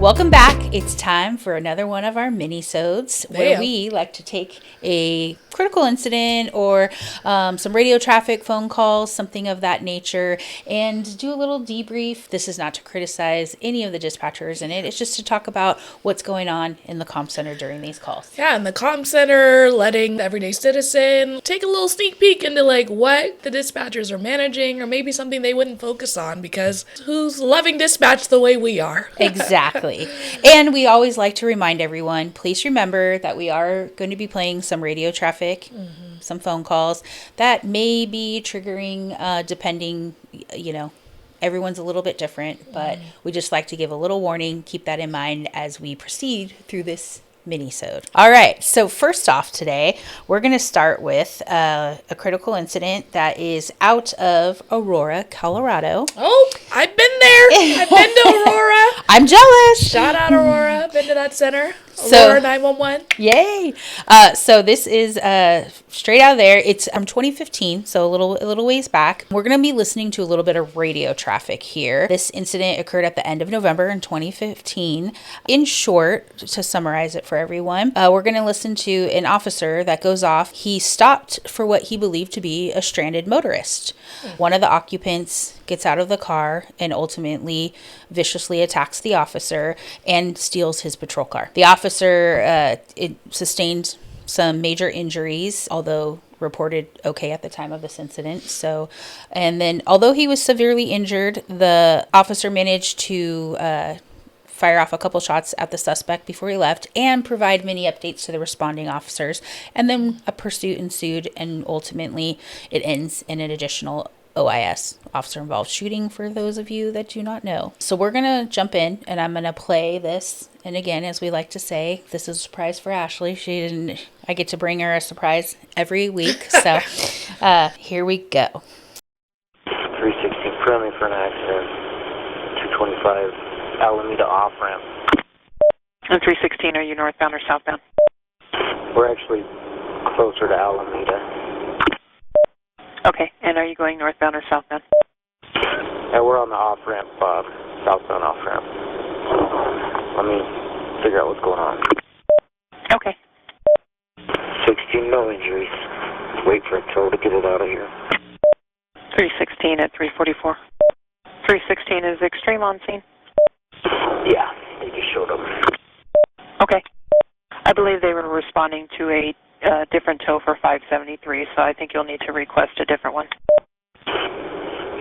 Welcome back. It's time for another one of our mini-sodes where we like to take a critical incident or some radio traffic, phone calls, something of that nature, and do a little debrief. This is not to criticize any of the dispatchers in it. It's just to talk about what's going on in the comm center during these calls. Yeah, in the comm center, letting the everyday citizen take a little sneak peek into like what the dispatchers are managing, or maybe something they wouldn't focus on, because who's loving dispatch the way we are? Exactly. And we always like to remind everyone, please remember that we are going to be playing some radio traffic, some phone calls that may be triggering, depending, everyone's a little bit different, but we just like to give a little warning. Keep that in mind as we proceed through this mini-sode. All right, so first off today, we're going to start with a critical incident that is out of Aurora, Colorado. Oh, I've been there. I've been to Aurora. I'm jealous. Shout out Aurora. Been to that center. So, Aurora 911. Yay. So this is straight out of there. It's 2015, so a little ways back. We're going to be listening to a little bit of radio traffic here. This incident occurred at the end of November in 2015. In short, to summarize it for everyone, we're going to listen to an officer that goes off. He stopped for what he believed to be a stranded motorist. One of the occupants gets out of the car and ultimately viciously attacks the officer and steals his patrol car. The officer sustained some major injuries, although reported okay at the time of this incident. So, and then although he was severely injured, the officer managed to fire off a couple shots at the suspect before he left and provide many updates to the responding officers. And then a pursuit ensued, and ultimately it ends in an additional OIS, officer involved shooting, for those of you that do not know. So we're going to jump in and I'm going to play this. And again, as we like to say, this is a surprise for Ashley. I get to bring her a surprise every week. So here we go. 316 friendly for an accident. 225 Alameda off ramp. 316, are you northbound or southbound? We're actually closer to Alameda. Okay, and are you going northbound or southbound? Yeah, we're on the off ramp, southbound off ramp. Let me figure out what's going on. Okay. 16, no injuries. Wait for a tow to get it out of here. 316 at 344. 316 is extreme on scene? Yeah, they just showed up. Okay. I believe they were responding to a different tow for 573, so I think you'll need to request a different one.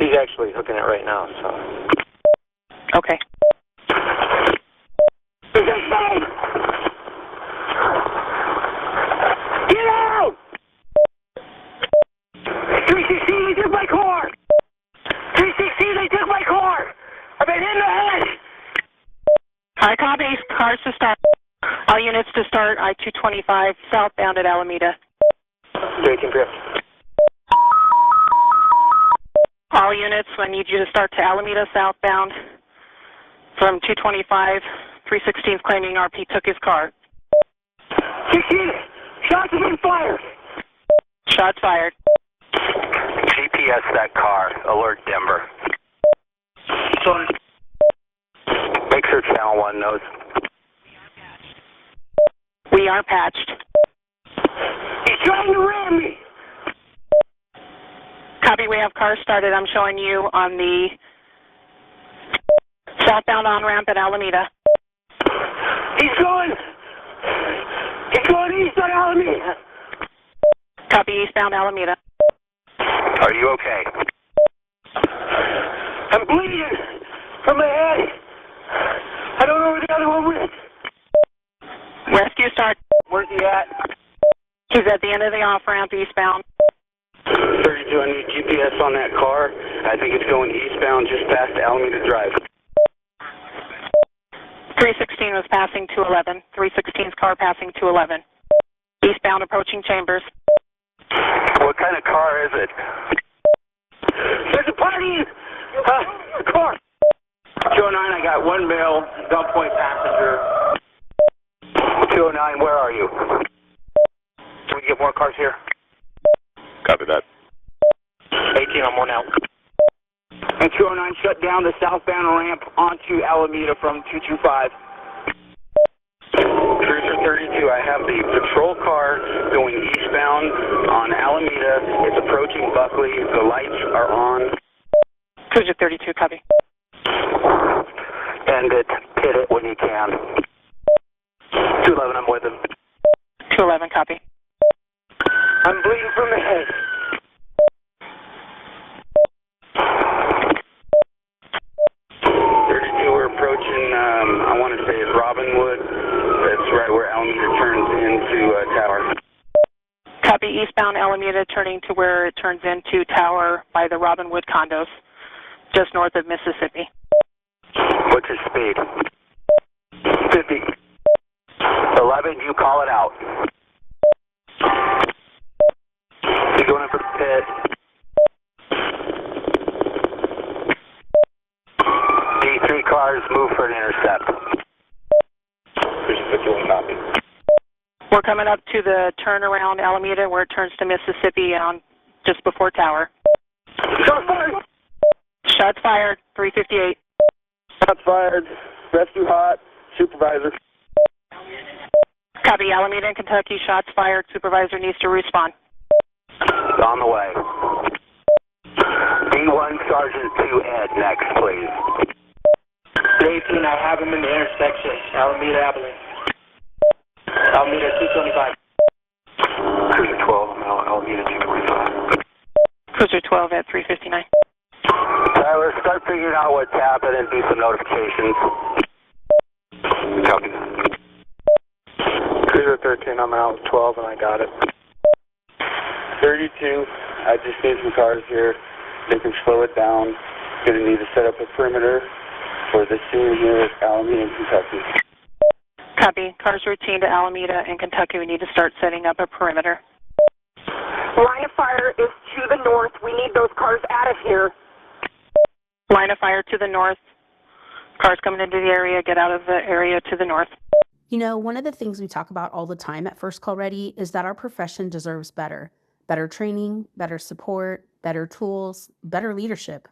He's actually hooking it right now, so. Okay. Get out! 316, they took my car! 316, they took my car! I've been hit in the head! I copy. Cars to start. All units to start I-225 southbound at Alameda. 18 drift. All units, I need you to start to Alameda southbound from 225. 316 is claiming RP took his car. 16, shots have been fired! Shots fired. GPS that car. Alert Denver. Sorry. Make sure channel 1 knows. We are patched. He's trying to ram me! Copy, we have cars started. I'm showing you on the southbound on-ramp at Alameda. He's going east on Alameda! Copy, eastbound Alameda. Are you okay? I'm bleeding from my head. I don't know where the other one went. Rescue start. Where's he at? He's at the end of the off-ramp eastbound. 32, I need GPS on that car. I think it's going eastbound just past Alameda Drive. 316 was passing 211. 316's car passing 211. Eastbound approaching Chambers. What kind of car is it? There's a party in the car. 209, I got one male, gunpoint passenger. 209, where are you? Can we get more cars here? Copy that. 18, I'm on out. And 209 shut down the southbound ramp onto Alameda from 225. The patrol car going eastbound on Alameda. It's approaching Buckley. The lights are on. Cruiser 32, copy. End it. Hit it when you can. 211, I'm with him. 211, copy. I'm bleeding from the head. We're approaching, I want to say it's Robinwood. That's right where Alameda turns into Tower. Copy, eastbound Alameda turning to where it turns into Tower by the Robinwood condos, just north of Mississippi. What's your speed? 50. 11, you call it out. He's going in for the pit. D3 cars move for an intercept. Cruiser 51, copy. We're coming up to the turnaround Alameda where it turns to Mississippi on just before Tower. Shots fired! Shots fired, 358. Shots fired. Rescue hot. Supervisor. Copy, Alameda in Kentucky, shots fired. Supervisor needs to respond. On the way. D1 Sergeant 2 Ed, next, please. 18, I have him in the intersection. Alameda, Abilene. Alameda 225. Cruiser 12, Alameda 225. Cruiser 12 at 359. Tyler, start figuring out what's happened and do some notifications. Copy. Cruiser 13, I'm out 12 and I got it. 32, I just need some cars here. They can slow it down. Gonna need to set up a perimeter for the scene here at Alameda, Kentucky. Copy. Cars routine to Alameda in Kentucky. We need to start setting up a perimeter. Line of fire is to the north. We need those cars out of here. Line of fire to the north. Cars coming into the area. Get out of the area to the north. You know, one of the things we talk about all the time at First Call Ready is that our profession deserves better. Better training, better support, better tools, better leadership.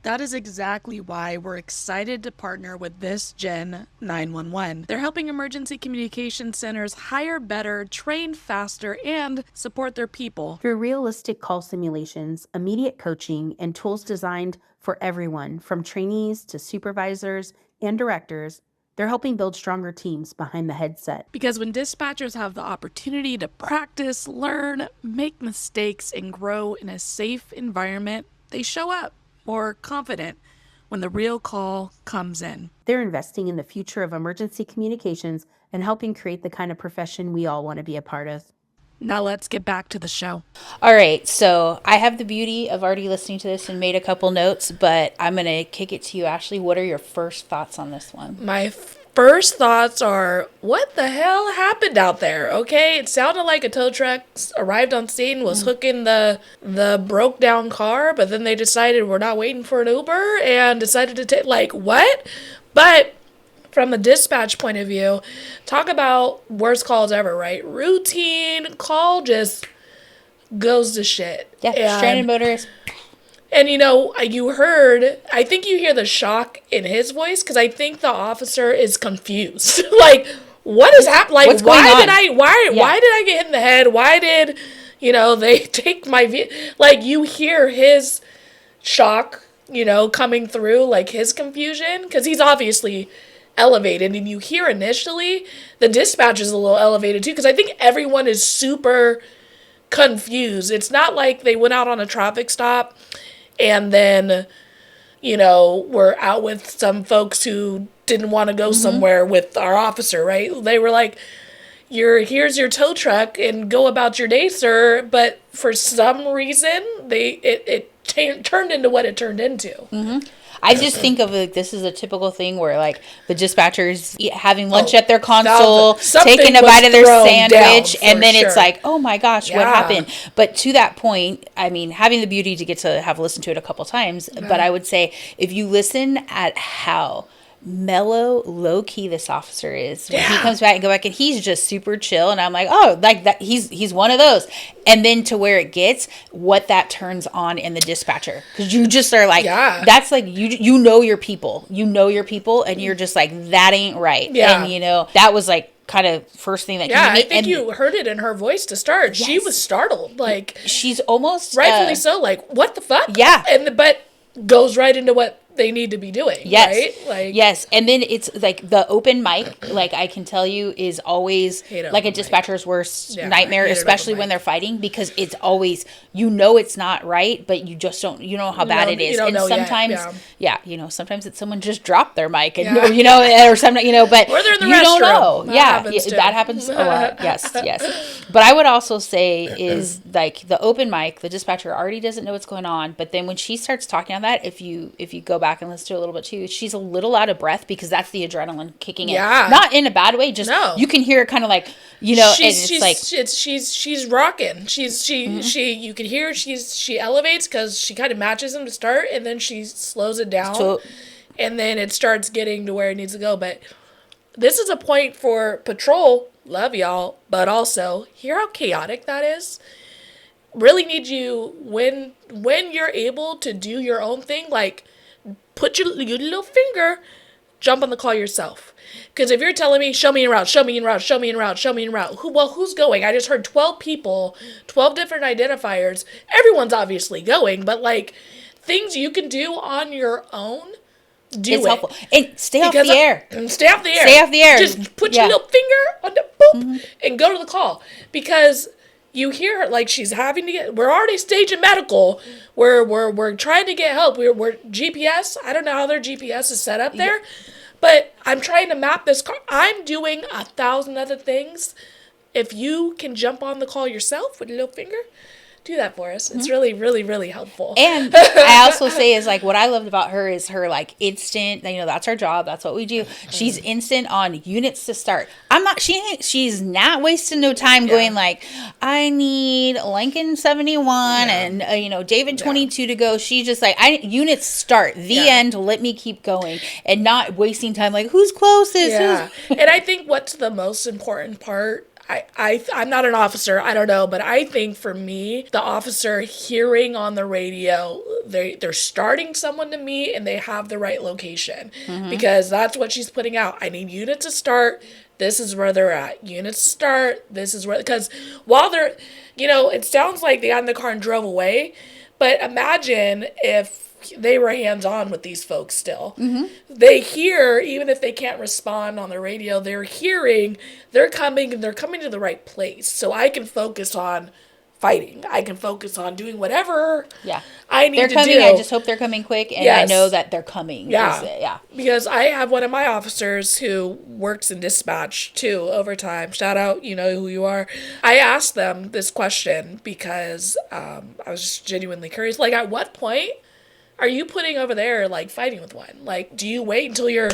That is exactly why we're excited to partner with This Gen 911. They're helping emergency communication centers hire better, train faster, and support their people. Through realistic call simulations, immediate coaching, and tools designed for everyone, from trainees to supervisors and directors, they're helping build stronger teams behind the headset. Because when dispatchers have the opportunity to practice, learn, make mistakes, and grow in a safe environment, they show up more confident when the real call comes in. They're investing in the future of emergency communications and helping create the kind of profession we all want to be a part of. Now let's get back to the show. All right, so I have the beauty of already listening to this and made a couple notes, but I'm going to kick it to you, Ashley. What are your first thoughts on this one? My first thoughts are, what the hell happened out there? Okay, it sounded like a tow truck arrived on scene, was hooking the broke down car, but then they decided we're not waiting for an Uber and decided to take, like, what? But from a dispatch point of view, talk about worst calls ever, right? Routine call just goes to shit. Yeah, stranded motorist. And, you know, you heard, I think you hear the shock in his voice, because I think the officer is confused. Like, what is happening? Like, what's going on? Why did I get hit in the head? Why did, you know, they take my vehicle? Like, you hear his shock, you know, coming through, like his confusion, because he's obviously elevated. And you hear initially, the dispatch is a little elevated too, because I think everyone is super confused. It's not like they went out on a traffic stop and then, you know, we're out with some folks who didn't want to go somewhere with our officer, right? They were like, here's your tow truck and go about your day, sir. But for some reason, it turned into what it turned into. I just think of like this is a typical thing where like the dispatchers having lunch at their console, taking a bite of their sandwich, and then it's like, oh my gosh, what happened? But to that point, I mean, having the beauty to get to have listened to it a couple times, but I would say if you listen at how mellow, low key this officer is when he comes back and he's just super chill, and I'm like, oh, like that, he's one of those. And then to where it gets, what that turns on in the dispatcher, because you just are like, that's like you know your people, and you're just like, that ain't right. And you know, that was like kind of first thing that Yeah, came to me. I think you heard it in her voice to start. Yes. She was startled. Like, she's almost rightfully so. Like, what the fuck? Yeah. But goes right into what they need to be doing. Yes. Right? Like, yes. And then it's like the open mic, like I can tell you, is always like a dispatcher's worst nightmare, especially when they're fighting, because it's always, it's not right, but you just don't, how bad it is. And sometimes, sometimes it's someone just dropped their mic and, or something, but or they're in the you restroom. don't know. That happens a lot. Yes. But I would also say is like the open mic, the dispatcher already doesn't know what's going on. But then when she starts talking on that, if you go back and listen to it a little bit too, she's a little out of breath because that's the adrenaline kicking in. Not in a bad way, just you can hear it kind of like, she's rocking. She you can hear she elevates because she kind of matches him to start, and then she slows it down, and then it starts getting to where it needs to go. But this is a point for patrol. Love y'all, but also hear how chaotic that is. Really need you when you're able to do your own thing, like put your little finger, jump on the call yourself. Because if you're telling me, show me en route, show me en route, show me en route, show me en route, who's going? I just heard 12 people, 12 different identifiers. Everyone's obviously going, but like things you can do on your own, it's helpful. And stay off the air. Stay off the air. Just put your little finger on the boop and go to the call. Because you hear her, like she's having to get, we're already staging medical. We're trying to get help. We're GPS. I don't know how their GPS is set up there, but I'm trying to map this car. I'm doing 1,000 other things. If you can jump on the call yourself with a little finger, do that for us. It's really, really, really helpful. And I also say is like what I loved about her is her like instant, that's our job. That's what we do. She's instant on units to start. She's not wasting no time going like, I need Lincoln 71 and, David 22 to go. She's just like, units start the end. Let me keep going and not wasting time. Like who's closest? And I think what's the most important part, I'm not an officer, I don't know, but I think for me, the officer hearing on the radio, they're starting someone to meet and they have the right location because that's what she's putting out. I need units to start. This is where they're at. Units to start. This is where, because while they're, it sounds like they got in the car and drove away, but imagine if they were hands-on with these folks still. They hear, even if they can't respond on the radio, they're hearing, they're coming to the right place. So I can focus on fighting. I can focus on doing whatever I need to do. They're coming. I just hope they're coming quick, and I know that they're coming. Because I have one of my officers who works in dispatch too, overtime. Shout out, you know who you are. I asked them this question because I was just genuinely curious. Like, at what point are you putting over there, like, fighting with one? Like, do you wait until you're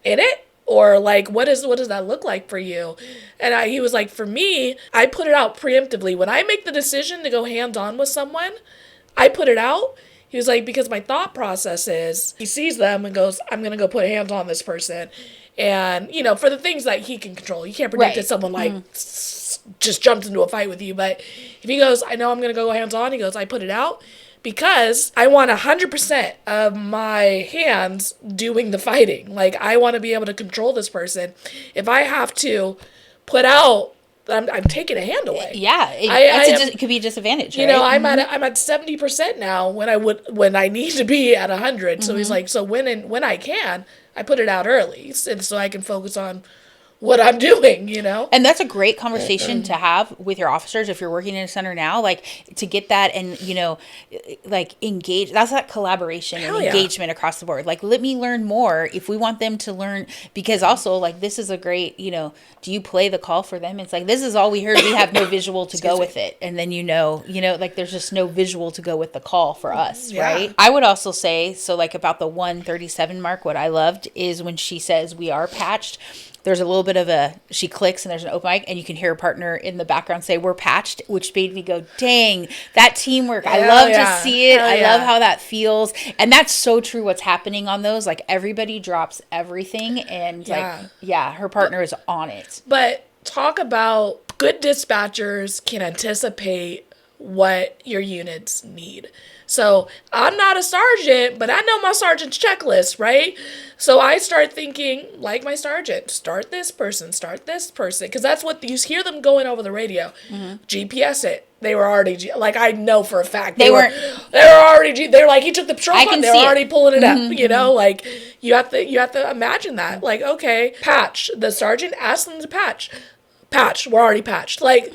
in it? Or, like, what does that look like for you? And he was like, for me, I put it out preemptively. When I make the decision to go hands-on with someone, I put it out. He was like, because my thought process is, he sees them and goes, I'm going to go put hands on this person. And, for the things that he can control. You can't predict that someone, like, just jumps into a fight with you. But if he goes, I know I'm going to go hands-on, he goes, I put it out. Because I want 100% of my hands doing the fighting. Like, I want to be able to control this person. If I have to put out, I'm taking a hand away. Yeah, it could be a disadvantage. Right? I'm at 70% now when I need to be at 100. So he's like, so when I can, I put it out early, and so I can focus on what I'm doing, And that's a great conversation to have with your officers if you're working in a center now, like to get that and, like engage. That's that collaboration and engagement across the board. Like, let me learn more if we want them to learn, because also like, this is a great, do you play the call for them? It's like, this is all we heard. We have no visual to go with it. And then, like there's just no visual to go with the call for us. Right. I would also say, so like about the 137 mark, what I loved is when she says we are patched. There's a little bit of she clicks and there's an open mic and you can hear her partner in the background say, we're patched, which made me go, dang, that teamwork. I love to see it. I love how that feels. And that's so true what's happening on those. Like everybody drops everything and her partner is on it. But talk about good dispatchers can anticipate what your units need. So I'm not a sergeant, but I know my sergeant's checklist, right? So I start thinking, like my sergeant, start this person, because that's what you hear them going over the radio. GPS it. They were already, like, I know for a fact. They were already, they're like, he took the shortcut, they were already pulling it up, you know? Like, you have to imagine that. Like, okay, patch. The sergeant asked them to patch. Patch. We're already patched. Like,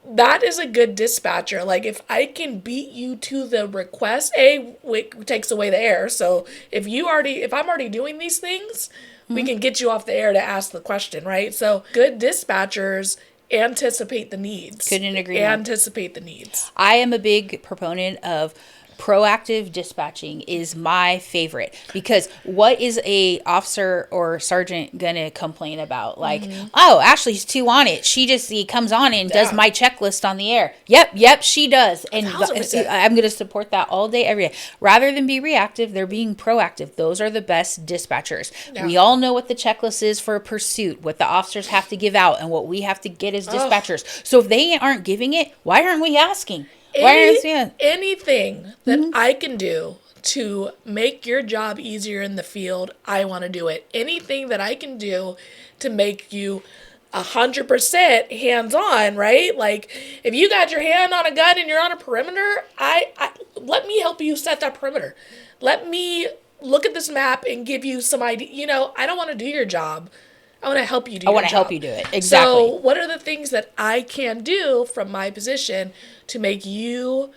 that is a good dispatcher. Like, if I can beat you to the request, it takes away the air. So if I'm already doing these things, we can get you off the air to ask the question, right? So good dispatchers anticipate the needs. Couldn't agree more. Anticipate the needs. I am a big proponent of proactive dispatching is my favorite, because what is a officer or sergeant gonna complain about? Like, oh, Ashley's too on it. He comes on and does my checklist on the air. Yep, she does. And 1,000%. I'm gonna support that all day, every day. Rather than be reactive, they're being proactive. Those are the best dispatchers. Yeah. We all know what the checklist is for a pursuit, what the officers have to give out, and what we have to get as dispatchers. So if they aren't giving it, why aren't we asking? Anything that I can do to make your job easier in the field, I want to do it. Anything that I can do to make you 100% hands-on, right? Like, if you got your hand on a gun and you're on a perimeter, let me help you set that perimeter. Let me look at this map and give you some idea. You know, I don't want to do your job. I want to help you do your job. I want to help you do it. Exactly. So what are the things that I can do from my position to make you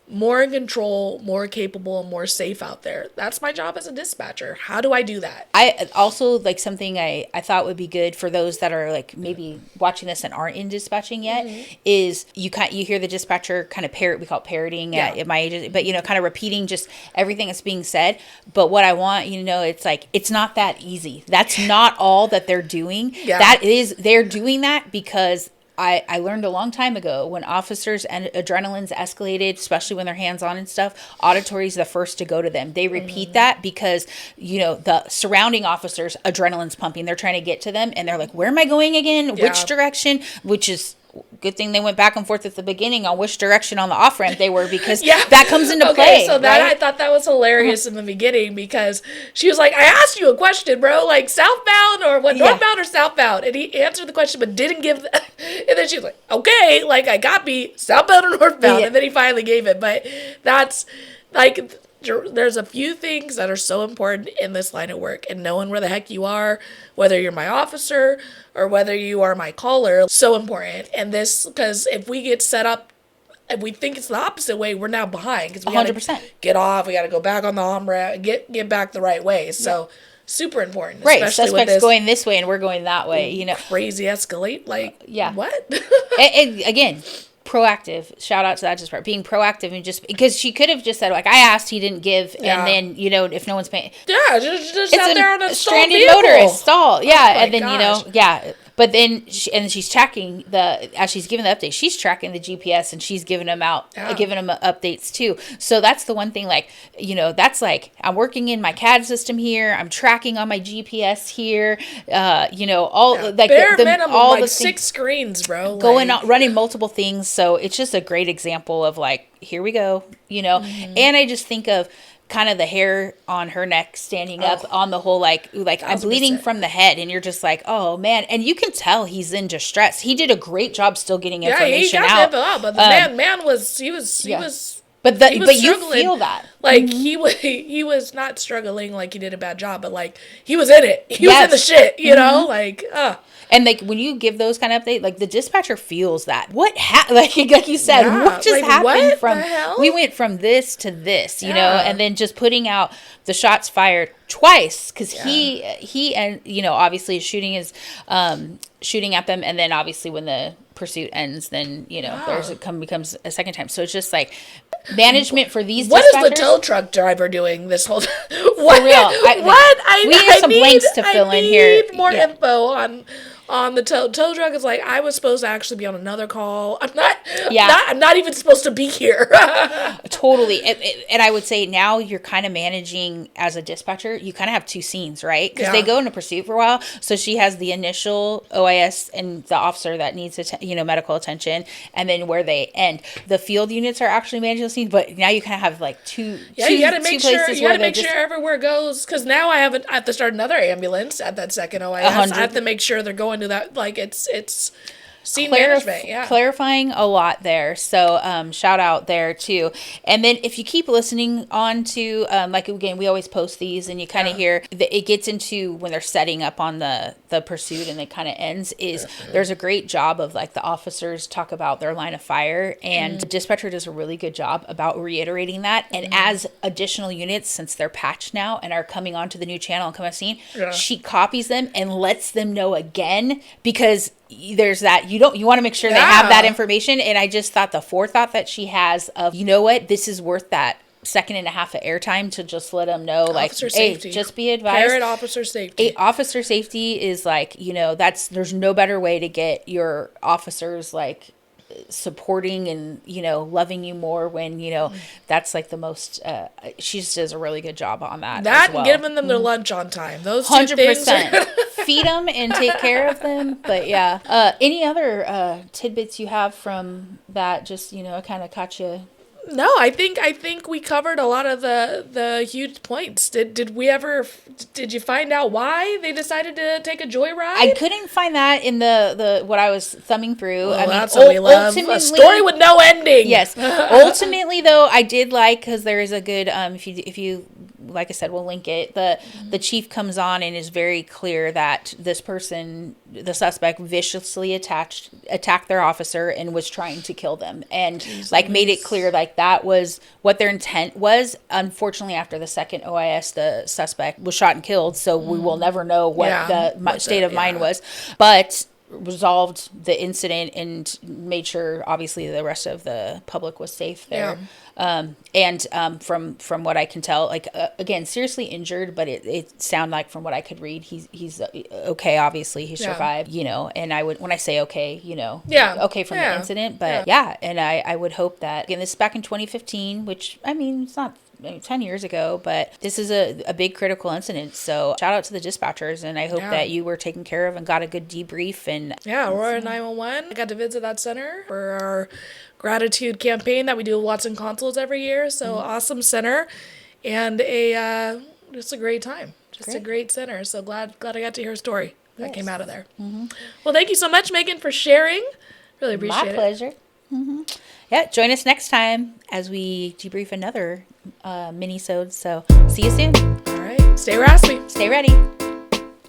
more in control, more capable, and more safe out there? That's my job as a dispatcher. How do I do that? I also, like, something I thought would be good for those that are, like, maybe watching this and aren't in dispatching yet is you hear the dispatcher kind of we call it parroting at my agency, but, you know, kind of repeating just everything that's being said. But what I want you to know, it's like, it's not that easy. That's not all that they're doing. Yeah. They're doing that because I learned a long time ago, when officers and adrenaline's escalated, especially when they're hands-on and stuff, auditory is the first to go to them. They repeat that because, you know, the surrounding officers, adrenaline's pumping. They're trying to get to them, and they're like, where am I going again? Yeah. Which direction? Which is good thing they went back and forth at the beginning on which direction on the off-ramp they were, because that comes into play. So that, right? I thought that was hilarious in the beginning, because she was like, I asked you a question, bro, like southbound or what, northbound or southbound? And he answered the question but didn't give and then she was like, okay, like, I got me southbound or northbound, and then he finally gave it. But that's like, there's a few things that are so important in this line of work, and knowing where the heck you are, whether you're my officer or whether you are my caller, so important. And this, because if we get set up, if we think it's the opposite way, we're now behind, because we 100%. Get off, we got to go back on the on-ramp, get back the right way. So super important, right? Especially Suspects with this going this way and we're going that way, you know, crazy escalate, like what? and again, proactive. Shout out to that just part, being proactive, and just because she could have just said, like, I asked, he didn't give, and then, you know, if no one's paying, just out there on a stranded motorist stall, and then gosh. You know, but then she's tracking as she's giving the update, she's tracking the GPS, and she's giving them updates too. So that's the one thing, like, you know, that's like, I'm working in my CAD system here, I'm tracking on my GPS here, you know, all like bare minimum, all like 6 screens, bro, going on, running multiple things. So it's just a great example of, like, here we go, you know. And I just think of kind of the hair on her neck standing up on the whole, like 1,000%. I'm bleeding from the head, and you're just like, oh man. And you can tell he's in distress. He did a great job still getting information out. But the man was But you feel that, like, he was not struggling like he did a bad job, but like he was in it. He was in the shit, you know, like. And like, when you give those kind of updates, like, the dispatcher feels that. What like you said, what just happened from? We went from this to this, you know, and then just putting out the shots fired twice, because he and, you know, obviously is shooting at them, and then obviously when the pursuit ends, then, you know, becomes a second time. So it's just like management for these. What is the tow truck driver doing this whole time? For real, we have some blanks to fill in here. More info on the tow truck. It's like, I was supposed to actually be on another call. I'm Yeah. not even supposed to be here. Totally. And I would say now you're kind of managing as a dispatcher, you kind of have two scenes, right? Because they go into pursuit for a while. So she has the initial OIS and the officer that needs, medical attention, and then where they end. The field units are actually managing the scenes, but now you kind of have like two. Yeah, you got to make sure. You got to make sure everywhere goes. Because now I have to start another ambulance at that second OIS. 100. I have to make sure they're going to that. Like it's scene management. Yeah, clarifying a lot there. So shout out there too. And then if you keep listening on to like, again, we always post these, and you kind of hear it gets into when they're setting up on the pursuit, and it kind of ends. There's a great job of like the officers talk about their line of fire, and the dispatcher does a really good job about reiterating that. And as additional units, since they're patched now and are coming onto the new channel and coming on scene, she copies them and lets them know again, because there's that you want to make sure they have that information. And I just thought the forethought that she has of, you know what, this is worth that second and a half of airtime to just let them know, like, officer hey, safety. just be advised. Parent officer safety. Officer safety is like, there's no better way to get your officers like supporting and loving you more when that's like the most she just does a really good job on that as well. And giving them their lunch on time, those 100%. Feed them and take care of them. But any other tidbits you have from that, just kind of caught you? No, I think we covered a lot of the huge points. Did you find out why they decided to take a joyride? I couldn't find that in the what I was thumbing through. Well, I mean, that's what we love. A story with no ending. Yes. Ultimately, though, I did like, because there is a good if you like I said, we'll link it. The chief comes on and is very clear that this person, the suspect, viciously attacked their officer and was trying to kill them, and made it clear that was what their intent was. Unfortunately, after the second OIS, the suspect was shot and killed, so we will never know what the state of mind was. But resolved the incident and made sure, obviously, the rest of the public was safe there. From what I can tell, again, seriously injured, but it sounded like, from what I could read, he's okay. Obviously, he survived. And I would, when I say okay, okay from the incident, but and I would hope that, again, this is back in 2015, which, I mean, it's not 10 years ago, but this is a big critical incident. So shout out to the dispatchers, and I hope that you were taken care of and got a good debrief. And Aurora 911. I got to visit that center for our gratitude campaign that we do with Watson Consoles every year. So awesome center, and just a great time. A great center. So glad I got to hear a story that came out of there. Well, thank you so much, Megan, for sharing. Really appreciate it. My pleasure. Yeah, join us next time as we debrief another Minisode. So see you soon. All right. Stay raspy. Stay ready.